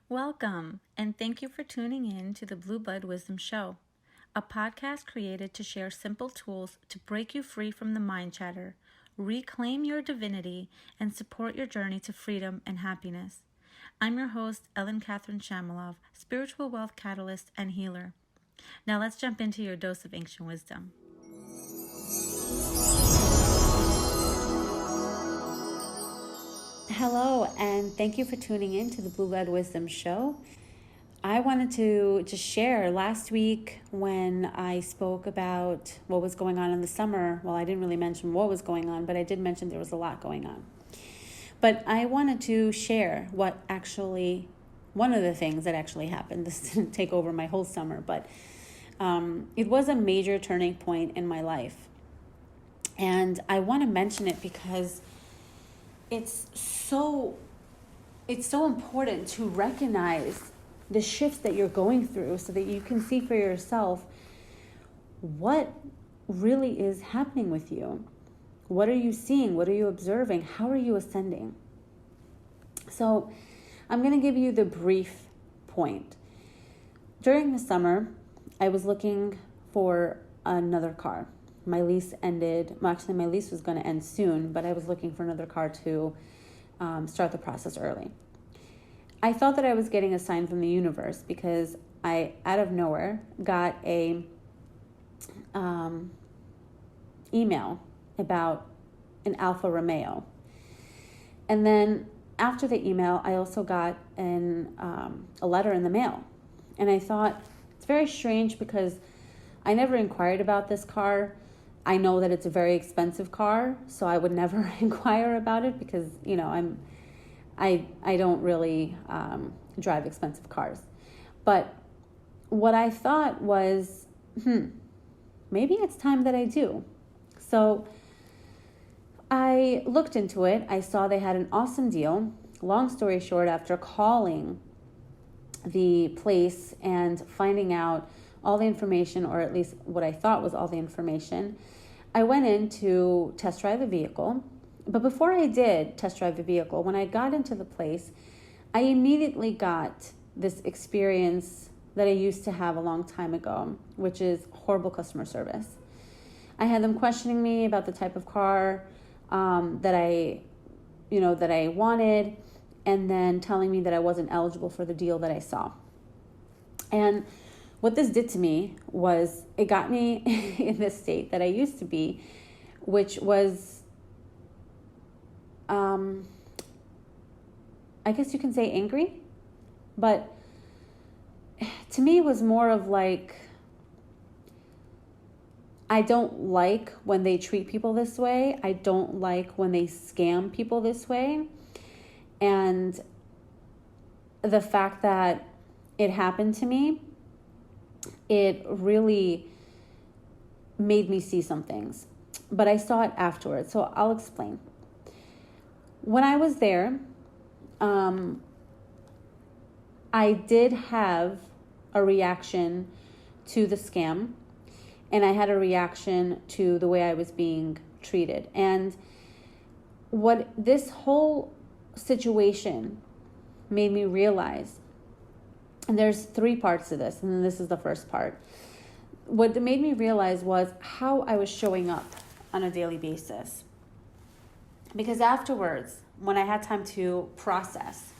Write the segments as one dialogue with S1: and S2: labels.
S1: Welcome, and thank you for tuning in to the Blue Bud Wisdom Show, a podcast created to share simple tools to break you free from the mind chatter, reclaim your divinity, and support your journey to freedom and happiness. I'm your host, Ellyn Katherine, spiritual wealth catalyst and healer. Now let's jump into your dose of ancient wisdom. Hello, and thank you for tuning in to the Blue Bud Wisdom Show. I wanted to just share last week when I spoke about what was going on in the summer. Well, I didn't really mention what was going on, but I did mention there was a lot going on. But I wanted to share one of the things that actually happened. This didn't take over my whole summer, but it was a major turning point in my life. And I want to mention it because it's so important to recognize the shifts that you're going through so that you can see for yourself what really is happening with you. What are you seeing? What are you observing? How are you ascending? So I'm going to give you the brief point. During the summer, I was looking for another car. My lease ended. Well, actually, my lease was going to end soon, but I was looking for another car to start the process early. I thought that I was getting a sign from the universe because I, out of nowhere, got a email about an Alfa Romeo. And then after the email, I also got a letter in the mail. And I thought, it's very strange because I never inquired about this car. I know that it's a very expensive car, so I would never inquire about it because, I don't really drive expensive cars. But what I thought was, maybe it's time that I do. So I looked into it. I saw they had an awesome deal. Long story short, after calling the place and finding out all the information, or at least what I thought was all the information, I went in to test drive the vehicle. But before I did test drive the vehicle, when I got into the place, I immediately got this experience that I used to have a long time ago, which is horrible customer service. I had them questioning me about the type of car that I wanted, and then telling me that I wasn't eligible for the deal that I saw. And what this did to me was it got me in this state that I used to be, which was, I guess you can say angry, but to me it was more of like, I don't like when they treat people this way. I don't like when they scam people this way. And the fact that it happened to me, it really made me see some things. But I saw it afterwards, so I'll explain. When I was there, I did have a reaction to the scam, and I had a reaction to the way I was being treated. And what this whole situation made me realize, and there's three parts to this, and this is the first part. What it made me realize was how I was showing up on a daily basis. Because afterwards, when I had time to process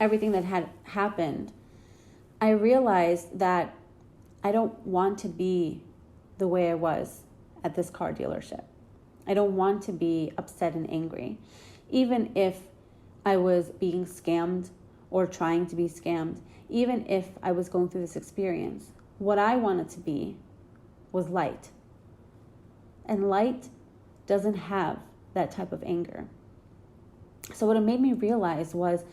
S1: everything that had happened, I realized that I don't want to be the way I was at this car dealership. I don't want to be upset and angry, even if I was being scammed or trying to be scammed, even if I was going through this experience. What I wanted to be was light. And light doesn't have that type of anger. So what it made me realize was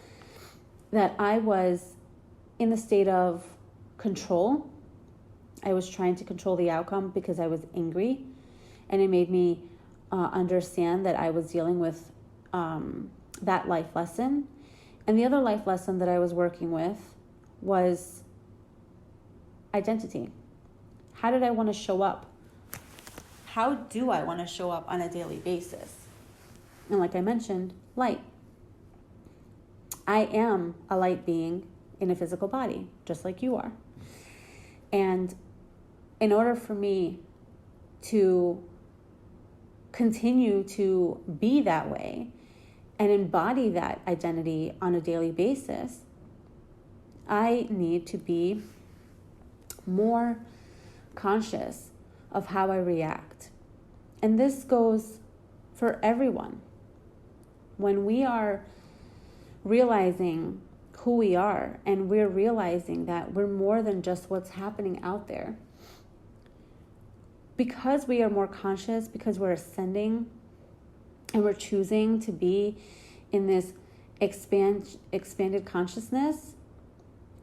S1: that I was in the state of control. I was trying to control the outcome because I was angry. And it made me understand that I was dealing with that life lesson. And the other life lesson that I was working with was identity. How did I want to show up? How do I want to show up on a daily basis? And like I mentioned, light. I am a light being in a physical body, just like you are. And in order for me to continue to be that way and embody that identity on a daily basis, I need to be more conscious of how I react. And this goes for everyone. When we are realizing who we are and we're realizing that we're more than just what's happening out there, because we are more conscious, because we're ascending and we're choosing to be in this expanded consciousness,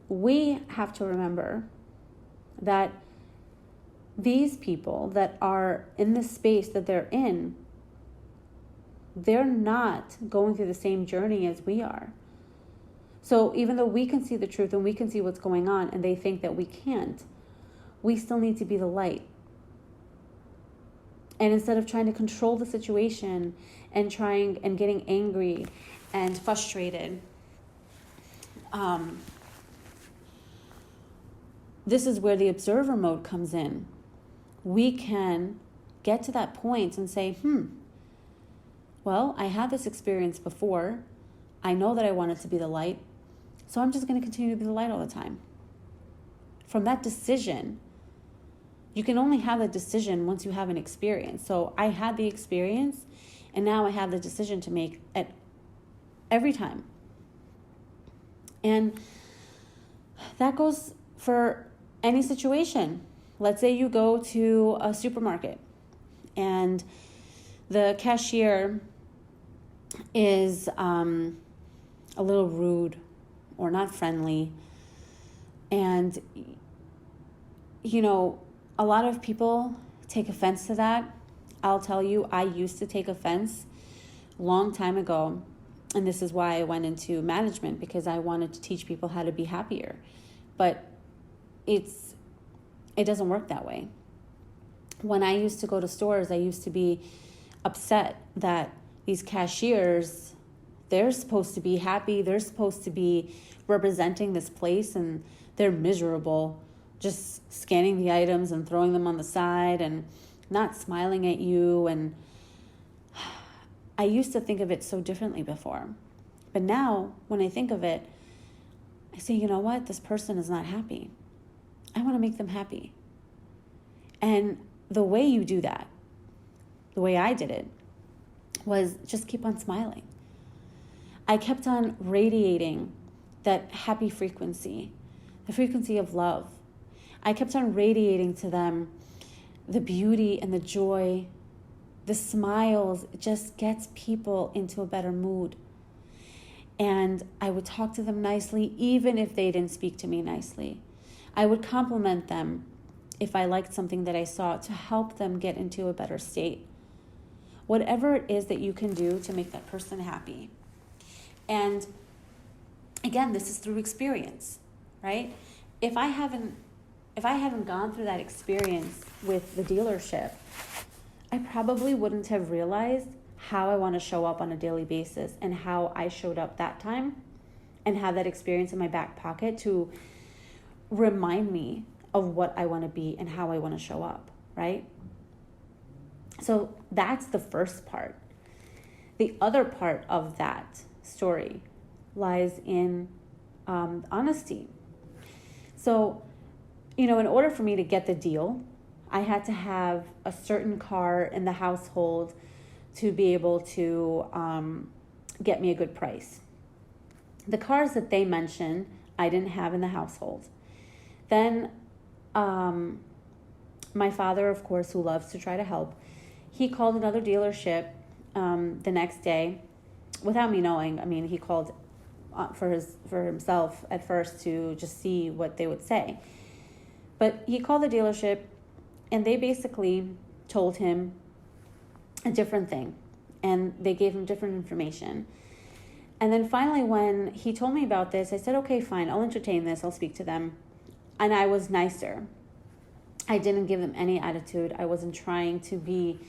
S1: we have to remember that these people that are in the space that they're in, they're not going through the same journey as we are. So even though we can see the truth and we can see what's going on and they think that we can't, we still need to be the light. And instead of trying to control the situation and getting angry and frustrated, this is where the observer mode comes in. We can get to that point and say, well, I had this experience before. I know that I wanted to be the light, so I'm just going to continue to be the light all the time. From that decision, you can only have that decision once you have an experience. So I had the experience, and now I have the decision to make at every time. And that goes for any situation. Let's say you go to a supermarket and the cashier is a little rude or not friendly. And, a lot of people take offense to that. I'll tell you, I used to take offense a long time ago. And this is why I went into management, because I wanted to teach people how to be happier. But it doesn't work that way. When I used to go to stores, I used to be upset that these cashiers, they're supposed to be happy. They're supposed to be representing this place, and they're miserable, just scanning the items and throwing them on the side and not smiling at you. And I used to think of it so differently before. But now, when I think of it, I say, you know what? This person is not happy. I want to make them happy. And the way you do that, the way I did it, was just keep on smiling. I kept on radiating that happy frequency, the frequency of love. I kept on radiating to them the beauty and the joy, the smiles. It just gets people into a better mood. And I would talk to them nicely, even if they didn't speak to me nicely. I would compliment them if I liked something that I saw, to help them get into a better state. Whatever it is that you can do to make that person happy. And again, this is through experience, right? If I haven't gone through that experience with the dealership, I probably wouldn't have realized how I want to show up on a daily basis and how I showed up that time, and have that experience in my back pocket to remind me of what I want to be and how I want to show up, right? So that's the first part. The other part of that story lies in honesty. So, in order for me to get the deal, I had to have a certain car in the household to be able to get me a good price. The cars that they mentioned, I didn't have in the household. Then my father, of course, who loves to try to help, he called another dealership the next day without me knowing. I mean, he called for himself at first to just see what they would say. But he called the dealership, and they basically told him a different thing, and they gave him different information. And then finally, when he told me about this, I said, okay, fine, I'll entertain this, I'll speak to them. And I was nicer. I didn't give them any attitude. I wasn't trying to be,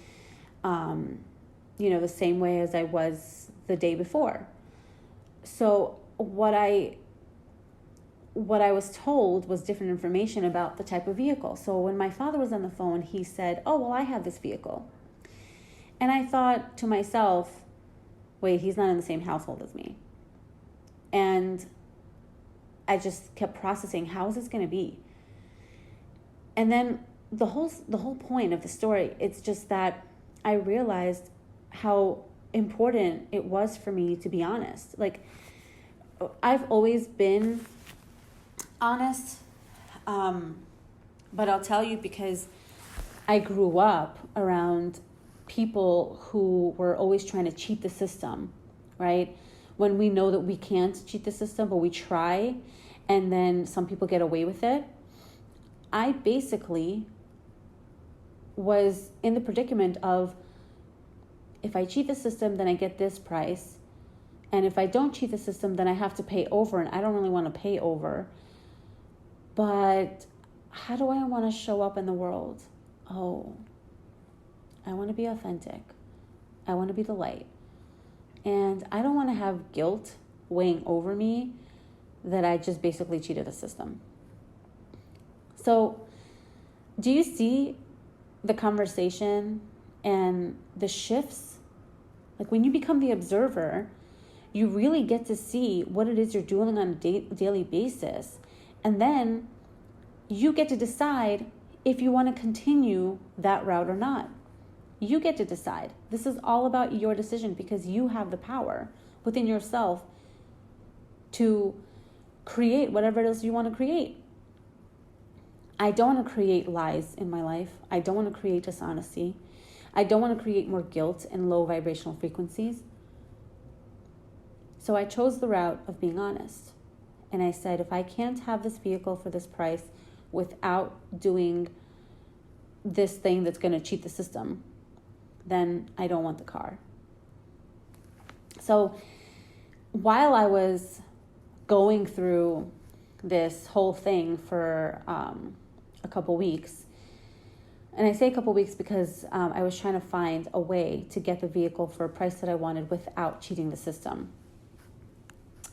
S1: the same way as I was the day before. So what I what I was told was different information about the type of vehicle. So when my father was on the phone, he said, oh, well, I have this vehicle. And I thought to myself, wait, he's not in the same household as me. And I just kept processing, how is this going to be? And then the whole point of the story, it's just that I realized how important it was for me to be honest. Like, I've always been honest, but I'll tell you, because I grew up around people who were always trying to cheat the system, right? When we know that we can't cheat the system, but we try, and then some people get away with it. I basically was in the predicament of, if I cheat the system, then I get this price. And if I don't cheat the system, then I have to pay over, and I don't really want to pay over. But how do I want to show up in the world? Oh, I want to be authentic. I want to be the light. And I don't want to have guilt weighing over me that I just basically cheated the system. So, do you see the conversation and the shifts? Like, when you become the observer, you really get to see what it is you're doing on a daily basis. And then you get to decide if you want to continue that route or not. You get to decide. This is all about your decision, because you have the power within yourself to create whatever it is you want to create. I don't want to create lies in my life. I don't want to create dishonesty. I don't want to create more guilt and low vibrational frequencies. So I chose the route of being honest. And I said, if I can't have this vehicle for this price without doing this thing that's going to cheat the system, then I don't want the car. So while I was going through this whole thing for a couple weeks, and I say a couple weeks because I was trying to find a way to get the vehicle for a price that I wanted without cheating the system.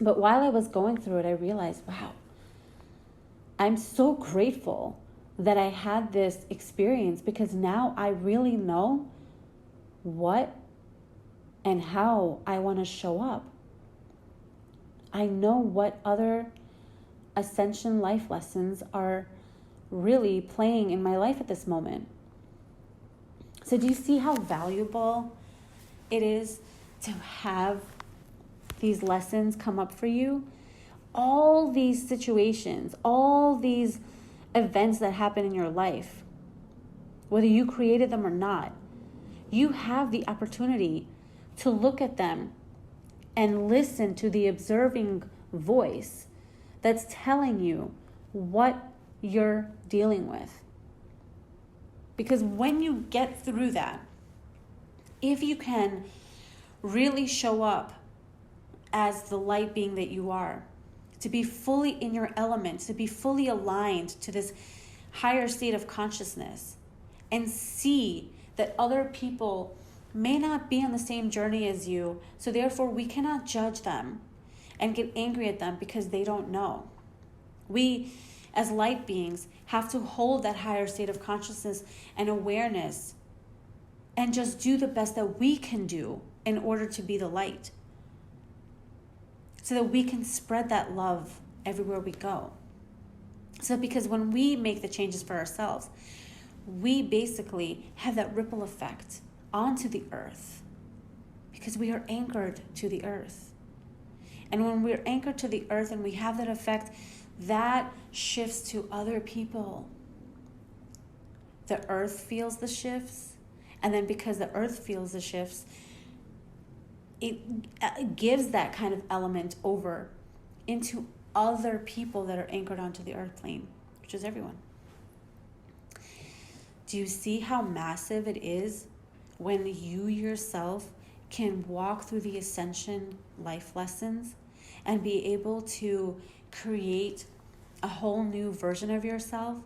S1: But while I was going through it, I realized, wow, I'm so grateful that I had this experience, because now I really know what and how I want to show up. I know what other ascension life lessons are really playing in my life at this moment. So do you see how valuable it is to have these lessons come up for you? All these situations, all these events that happen in your life, whether you created them or not, you have the opportunity to look at them and listen to the observing voice that's telling you what you're dealing with. Because when you get through that, if you can really show up as the light being that you are, to be fully in your element, to be fully aligned to this higher state of consciousness, and see that other people may not be on the same journey as you, so therefore we cannot judge them and get angry at them because they don't know. We, as light beings, have to hold that higher state of consciousness and awareness and just do the best that we can do in order to be the light, so that we can spread that love everywhere we go. So because when we make the changes for ourselves, we basically have that ripple effect onto the earth, because we are anchored to the earth. And when we're anchored to the earth and we have that effect, that shifts to other people. The earth feels the shifts, and then because the earth feels the shifts, it gives that kind of element over into other people that are anchored onto the earth plane, which is everyone. Do you see how massive it is when you yourself can walk through the ascension life lessons and be able to create a whole new version of yourself?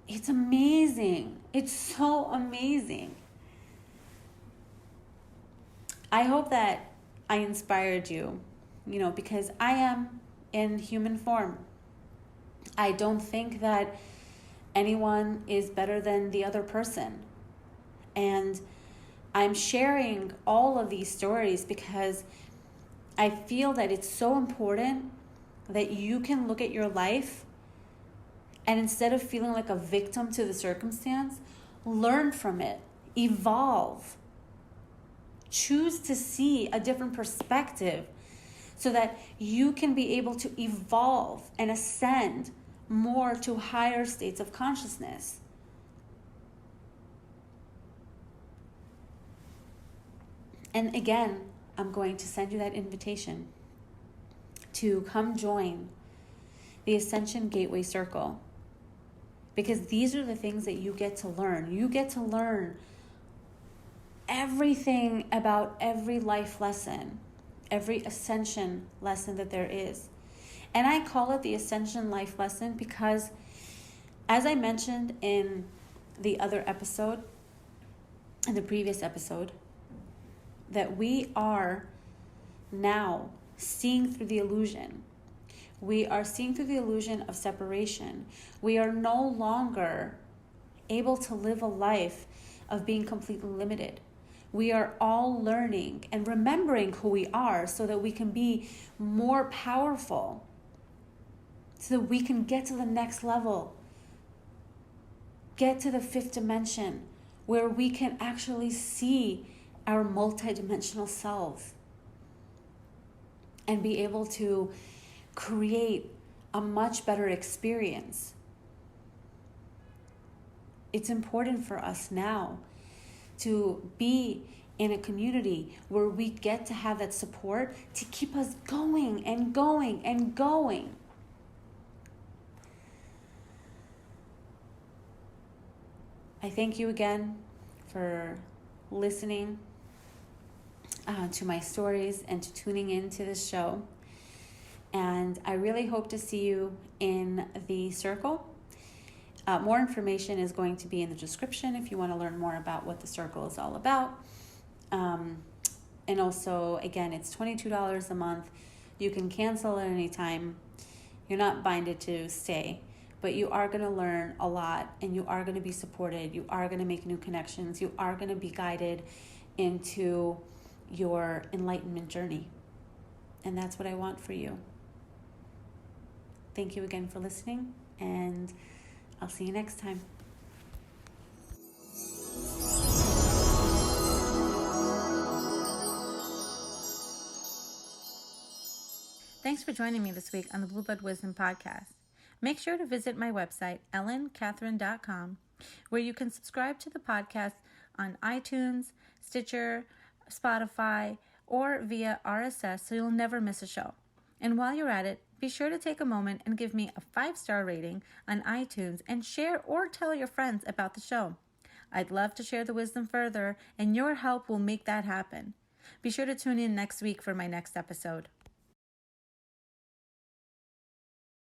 S1: It's amazing. It's so amazing. I hope that I inspired you, because I am in human form. I don't think that anyone is better than the other person. And I'm sharing all of these stories because I feel that it's so important that you can look at your life and instead of feeling like a victim to the circumstance, learn from it, evolve, choose to see a different perspective so that you can be able to evolve and ascend more to higher states of consciousness. And again, I'm going to send you that invitation to come join the Ascension Gateway Circle, because these are the things that you get to learn. You get to learn everything about every life lesson, every ascension lesson that there is. And I call it the Ascension Life Lesson because, as I mentioned in the other episode, in the previous episode, that we are now seeing through the illusion. We are seeing through the illusion of separation. We are no longer able to live a life of being completely limited. We are all learning and remembering who we are so that we can be more powerful, so that we can get to the next level, get to the fifth dimension, where we can actually see our multidimensional selves and be able to create a much better experience. It's important for us now to be in a community where we get to have that support to keep us going and going and going. I thank you again for listening to my stories and to tuning into this show. And I really hope to see you in the circle. More information is going to be in the description if you want to learn more about what the circle is all about. And also, again, it's $22 a month. You can cancel at any time. You're not binded to stay, but you are going to learn a lot and you are going to be supported. You are going to make new connections. You are going to be guided into your enlightenment journey. And that's what I want for you. Thank you again for listening, and I'll see you next time. Thanks for joining me this week on the Blueblood Wisdom Podcast. Make sure to visit my website, EllynKatherine.com, where you can subscribe to the podcast on iTunes, Stitcher, Spotify, or via RSS so you'll never miss a show. And while you're at it, be sure to take a moment and give me a 5-star rating on iTunes and share or tell your friends about the show. I'd love to share the wisdom further, and your help will make that happen. Be sure to tune in next week for my next episode.